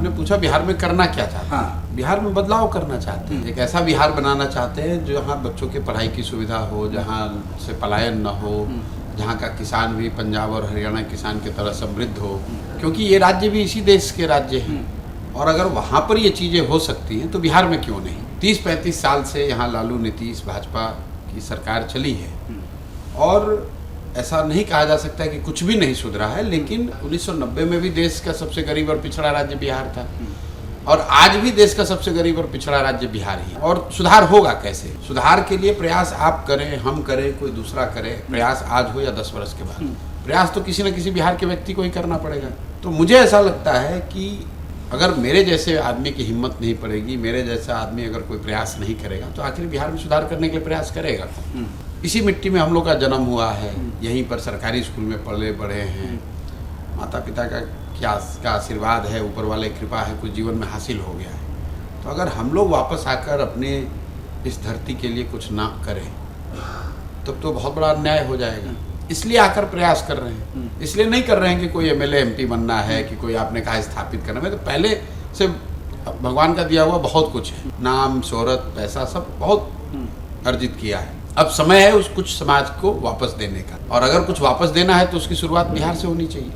आपने पूछा बिहार में करना क्या चाहते हैं। हाँ। बिहार में बदलाव करना चाहते हैं, एक ऐसा बिहार बनाना चाहते हैं जहाँ बच्चों के पढ़ाई की सुविधा हो, जहाँ से पलायन न हो, जहाँ का किसान भी पंजाब और हरियाणा किसान की तरह समृद्ध हो, क्योंकि ये राज्य भी इसी देश के राज्य हैं। और अगर वहाँ पर ये चीज़ें हो सकती हैं तो बिहार में क्यों नहीं। 30-35 साल से यहाँ लालू नीतीश भाजपा की सरकार चली है और ऐसा नहीं कहा जा सकता कि कुछ भी नहीं सुधरा है, लेकिन 1990 में भी देश का सबसे गरीब और पिछड़ा राज्य बिहार था और आज भी देश का सबसे गरीब और पिछड़ा राज्य बिहार ही है। और सुधार होगा कैसे? सुधार के लिए प्रयास आप करें, हम करें, कोई दूसरा करे, प्रयास आज हो या 10 वर्ष के बाद, प्रयास तो किसी न किसी बिहार के व्यक्ति को ही करना पड़ेगा। तो मुझे ऐसा लगता है कि अगर मेरे जैसे आदमी की हिम्मत नहीं पड़ेगी, मेरे जैसा आदमी अगर कोई प्रयास नहीं करेगा तो आखिर बिहार में सुधार करने के लिए प्रयास करेगा। इसी मिट्टी में हम लोग का जन्म हुआ है, यहीं पर सरकारी स्कूल में पले बढ़े हैं, माता पिता का आशीर्वाद है, ऊपर वाले की कृपा है, कुछ जीवन में हासिल हो गया है। तो अगर हम लोग वापस आकर अपने इस धरती के लिए कुछ ना करें तब तो बहुत बड़ा अन्याय हो जाएगा। इसलिए आकर प्रयास कर रहे हैं, इसलिए नहीं कर रहे हैं कि कोई एमएलए एमपी बनना है, कि कोई आपने कहा स्थापित करना है। तो पहले से भगवान का दिया हुआ बहुत कुछ है, नाम शोहरत पैसा सब बहुत अर्जित किया है। अब समय है उस कुछ समाज को वापस देने का, और अगर कुछ वापस देना है तो उसकी शुरुआत बिहार से होनी चाहिए।